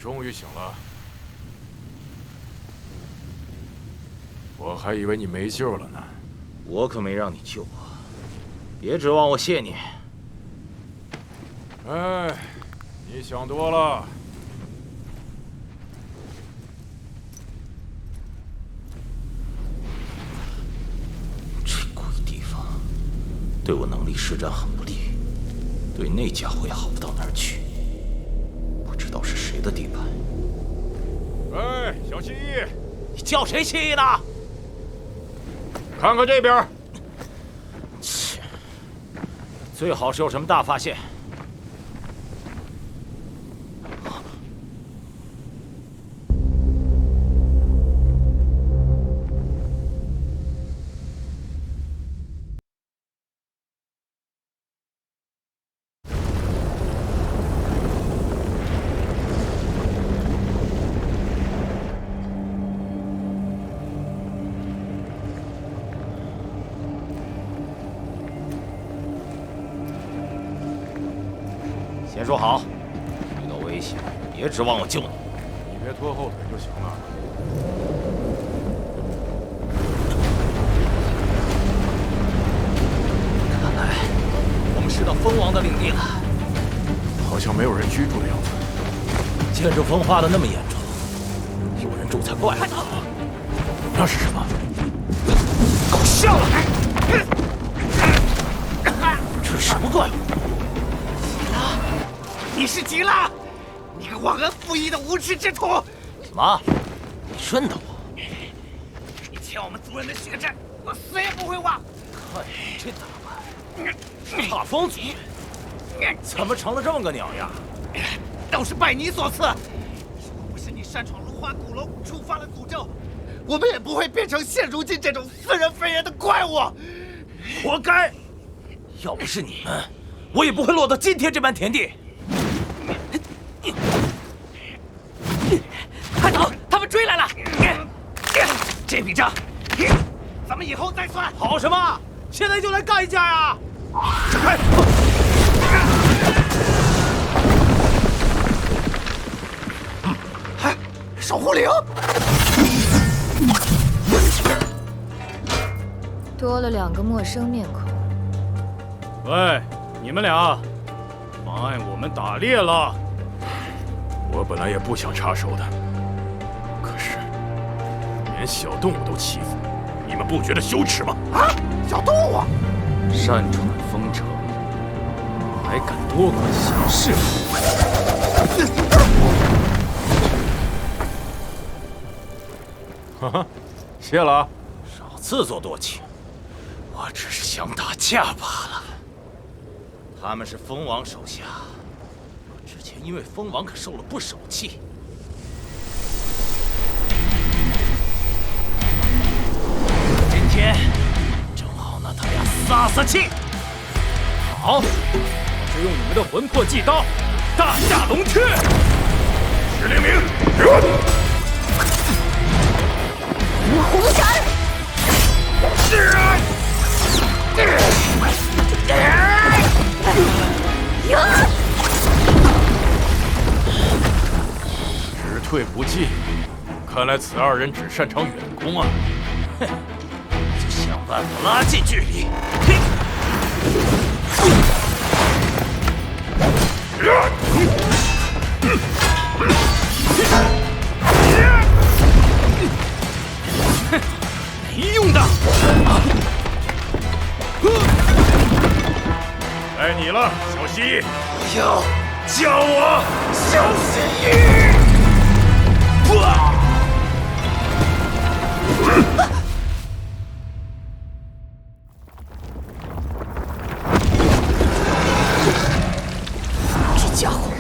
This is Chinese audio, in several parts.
终于醒了，我还以为你没救了呢。我可没让你救我，别指望我谢你。哎，你想多了。这鬼地方，对我能力施展很不利，对那家伙也好不到哪儿去。不知道是谁的地盘。哎，小蜥蜴，你叫谁蜥蜴呢？看看这边。切，最好是有什么大发现。先说好，遇到危险别指望我救你。你别拖后腿就行了。看来我们是到蜂王的领地了，好像没有人居住的样子。建筑风化的那么严重，有人住才怪。快走！那是什么？搞笑了！这是什么怪物？你是急了，你个忘恩负义的无耻之徒！什么？你顺的我？你欠我们族人的血债，我死也不会忘。看你这打扮，差风族人，怎么成了这么个鸟样？都是拜你所赐。如果不是你擅闯如花古楼，触发了诅咒，我们也不会变成现如今这种似人非人的怪物。活该！要不是你们，我也不会落到今天这般田地。快走，他们追来了！这笔账，咱们以后再算。好什么？现在就来干一架呀！闪开！守护灵，多了2个陌生面孔。喂，你们俩妨碍我们打猎了！我本来也不想插手的，可是连小动物都欺负，你们不觉得羞耻吗？啊，小动物！擅闯封城，还敢多管闲事！哈哈，谢了啊。少自作多情，我只是想打架罢了。他们是蜂王手下，我之前因为蜂王可受了不少气。今天正好拿他俩撒撒气。好，我就用你们的魂魄祭刀，大驾龙雀！石灵明，五红闪！只退不进，看来此2人只擅长远攻啊！哼，就想办法拉近距离。没用的！该你了，小蜥蜴。不要叫我小蜥蜴！这家伙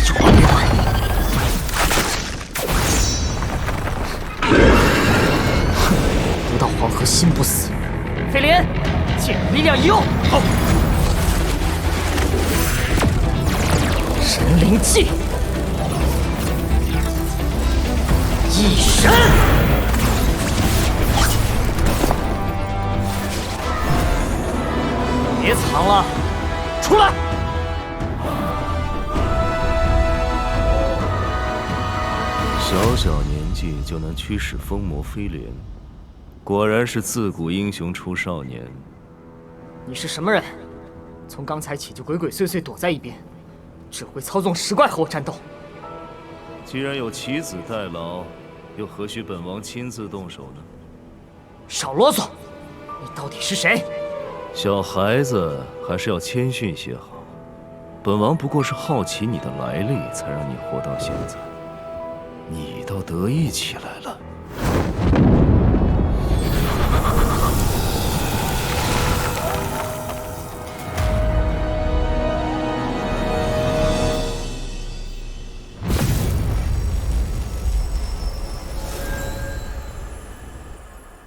有完没完？不到黄河心不死。飞廉，借力量一用。好。神灵技，一神。别藏了，出来！小小年纪就能驱使疯魔飞廉，果然是自古英雄出少年。你是什么人？从刚才起就鬼鬼祟祟躲在一边，只会操纵石怪和我战斗。既然有棋子代劳，又何须本王亲自动手呢？少啰嗦！你到底是谁？小孩子还是要谦逊些好。本王不过是好奇你的来历，才让你活到现在。你倒得意起来了。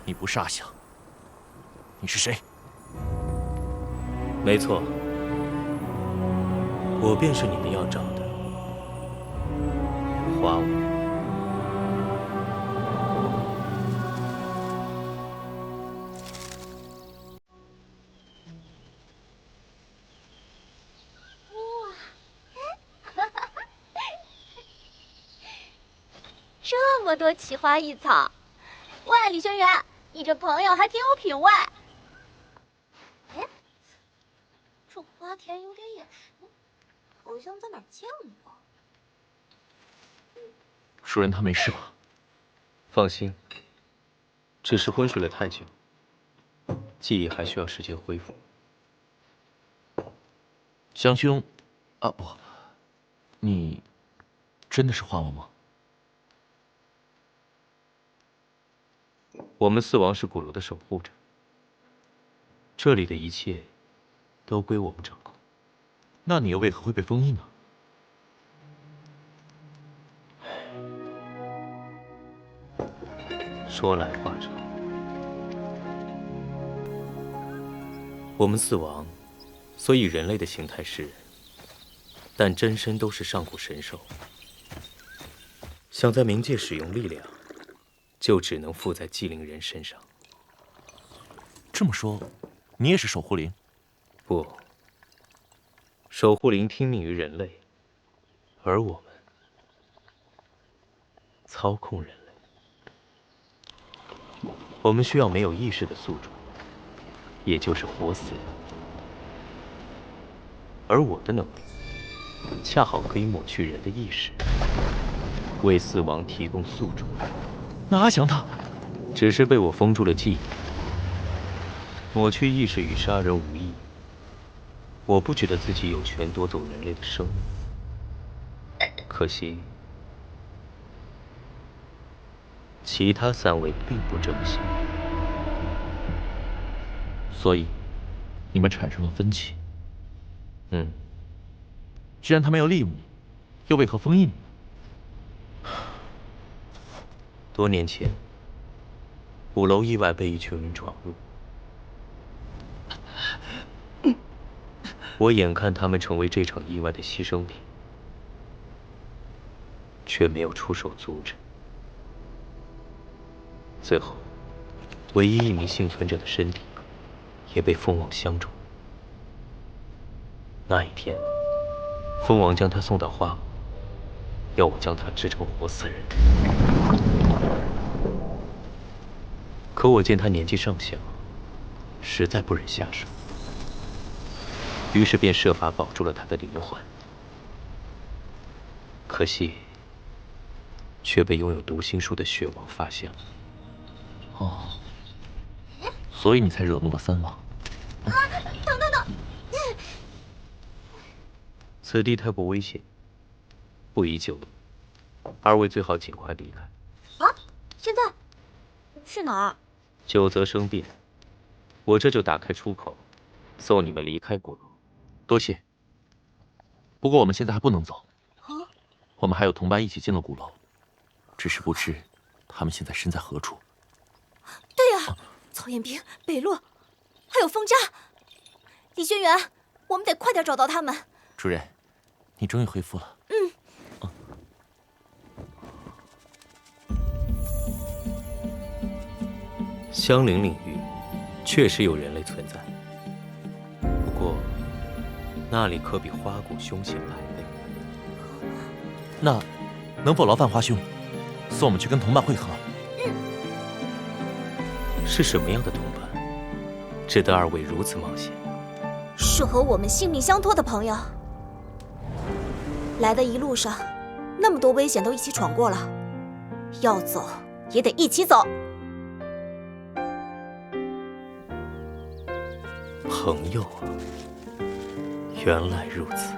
你不傻想，你是谁？没错，我便是你们要找的花舞。这么多奇花异草，喂，李轩辕，你这朋友还挺有品味。哎，这花田有点眼熟，好像在哪儿见过。主人他没事吧？放心，只是昏睡了太久，记忆还需要时间恢复。香兄，啊不，你真的是花王吗？我们四王是鼓楼的守护者，这里的一切都归我们掌控。那你又为何会被封印呢？说来话长。我们四王虽以人类的形态示人，但真身都是上古神兽，想在冥界使用力量，就只能附在祭灵人身上。这么说，你也是守护灵？不，守护灵听命于人类，而我们操控人类。我们需要没有意识的宿主，也就是活死人。而我的能力，恰好可以抹去人的意识，为四王提供宿主。那阿翔他，只是被我封住了记忆。抹去意识与杀人无异，我不觉得自己有权夺走人类的生命。可惜，其他三位并不这么想，所以你们产生了分歧。既然他没有利用你，又为何封印你？多年前，鼓楼意外被一群人闯入，我眼看他们成为这场意外的牺牲品，却没有出手阻止。最后，唯一一名幸存者的身体也被蜂王相中。那一天，蜂王将他送到花舞，要我将他制成活死人。可我见他年纪尚小，实在不忍下手，于是便设法保住了他的灵魂。可惜，却被拥有读心术的血王发现了。哦，所以你才惹怒了三王。等，此地太过危险，不宜久留。二位最好尽快离开。啊，现在去哪儿？久则生变，我这就打开出口，送你们离开鼓楼。多谢。不过我们现在还不能走。啊，我们还有同伴一起进了鼓楼，只是不知他们现在身在何处。对呀，曹彦兵、北洛，还有风渣、李轩辕，我们得快点找到他们。主任，你终于恢复了。香菱领域确实有人类存在，不过那里可比花谷凶险100倍。那能否劳烦花兄送我们去跟同伴会合。是什么样的同伴，值得二位如此冒险？是和我们性命相托的朋友。来的一路上，那么多危险都一起闯过了，要走也得一起走。朋友啊，原来如此。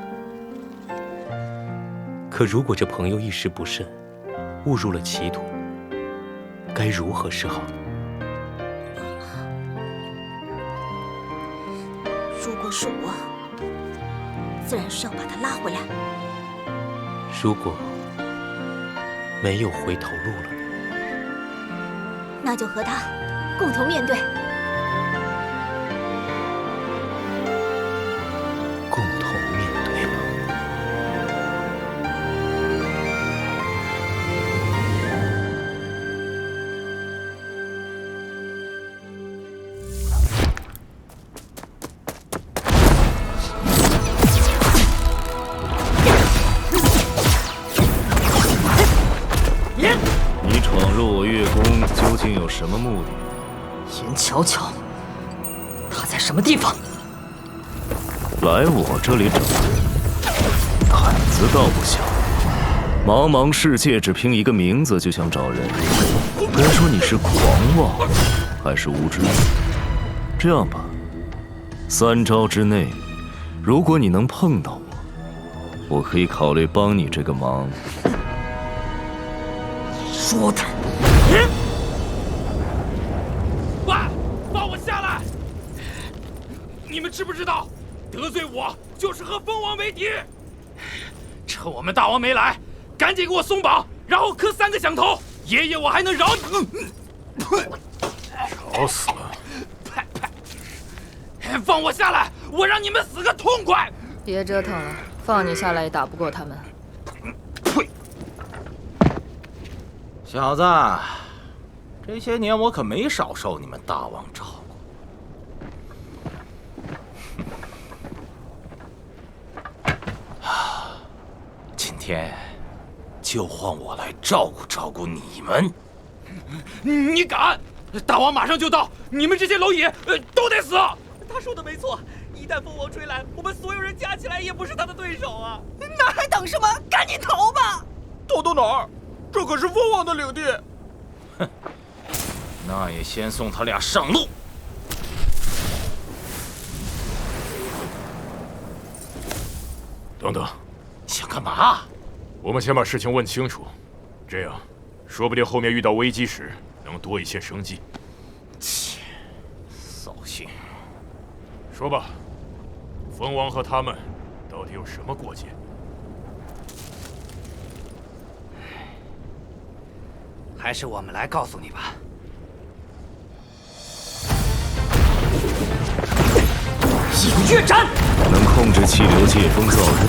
可如果这朋友一时不慎，误入了歧途，该如何是好？如果是我，自然是要把他拉回来。如果没有回头路了，那就和他共同面对。共同面对吧。你闯入我月宫，究竟有什么目的？严巧巧，他在什么地方？来我这里找人，胆子倒不小。茫茫世界，只凭一个名字就想找人，该说你是狂妄，还是无知？这样吧，3招之内，如果你能碰到我，我可以考虑帮你这个忙。说的。喂，放我下来！你们知不知道，得罪我就是和蜂王为敌？趁我们大王没来，赶紧给我松绑，然后磕3个响头，爷爷我还能饶你。吵死了！放我下来，我让你们死个痛快！别折腾了，放你下来也打不过他们。小子，这些年我可没少受你们大王照顾。今天就换我来照顾照顾你们。你敢？大王马上就到，你们这些蝼蚁都得死！他说的没错，一旦蜂王追来，我们所有人加起来也不是他的对手啊！那还等什么？赶紧逃吧！逃哪儿？这可是蜂王的领地。哼，那也先送他俩上路。等等，想干嘛？我们先把事情问清楚，这样，说不定后面遇到危机时能多一线生机。切，扫兴。说吧，蜂王和他们到底有什么过节？还是我们来告诉你吧。影月斩能控制气流借风造日，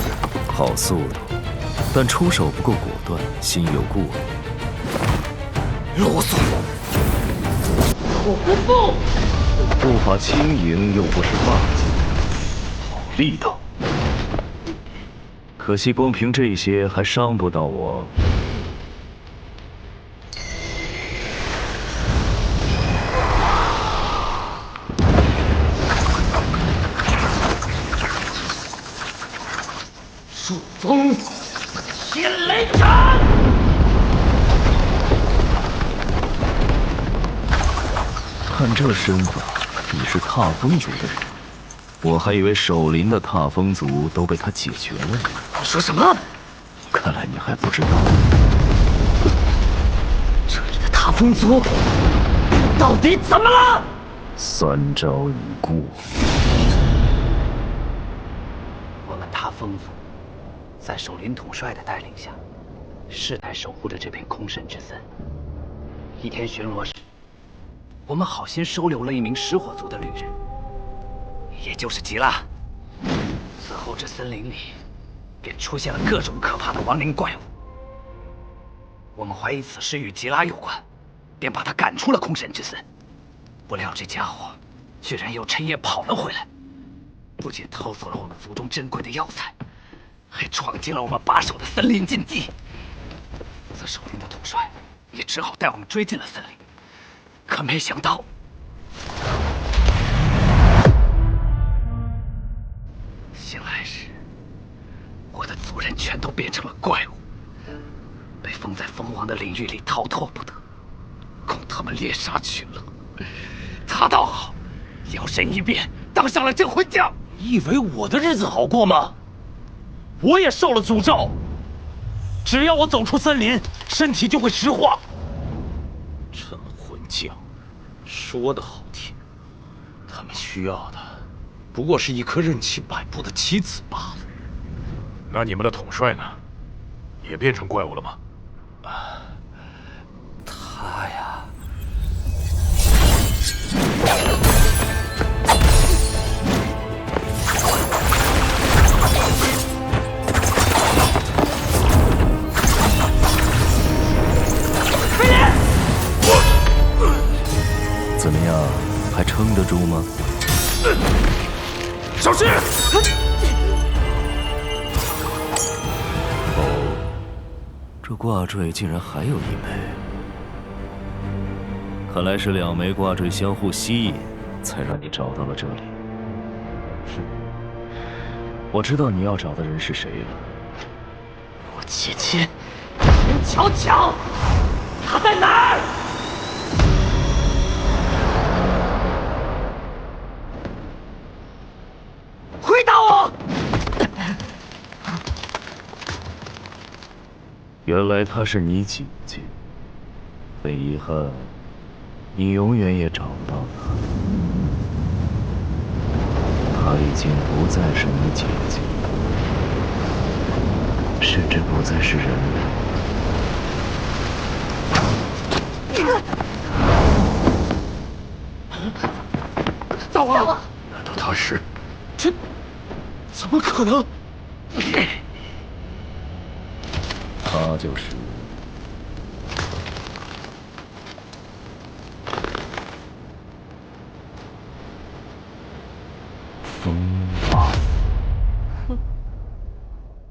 好速度，但出手不够果断，心有顾虑。啰嗦！我不服！步伐轻盈又不是霸气，好力道。可惜光凭这些还伤不到我。朔风天雷斩！看这身法，你是踏风族的人，我还以为守林的踏风族都被他解决了呢。你说什么？看来你还不知道，这里的踏风族到底怎么了？3招已过。我们踏风族在守林统帅的带领下，世代守护着这片空神之森。一天巡逻时，我们好心收留了一名食火族的旅人，也就是吉拉。此后，这森林里便出现了各种可怕的亡灵怪物。我们怀疑此事与吉拉有关，便把他赶出了空神之森。不料这家伙居然又趁夜跑了回来，不仅偷走了我们族中珍贵的药材，还闯进了我们把守的森林禁忌。责守林的统帅也只好带我们追进了森林。可没想到，醒来时，我的族人全都变成了怪物，被封在蜂王的领域里，逃脱不得，供他们猎杀取乐。他倒好，摇身一变当上了镇魂将。你以为我的日子好过吗？我也受了诅咒，只要我走出森林，身体就会石化。镇魂将，说的好听，他们需要的不过是一颗任其摆布的棋子罢了。那你们的统帅呢？也变成怪物了吗？他呀，怎么样，还撑得住吗？小心！哦，这挂坠竟然还有一枚，看来是2枚挂坠相互吸引，才让你找到了这里。哼，我知道你要找的人是谁了。我姐姐，林巧巧，她在哪儿？回答我！原来她是你姐姐，很遗憾，你永远也找不到她。她已经不再是你姐姐，甚至不再是人类。大王，难道他是？这怎么可能？她就是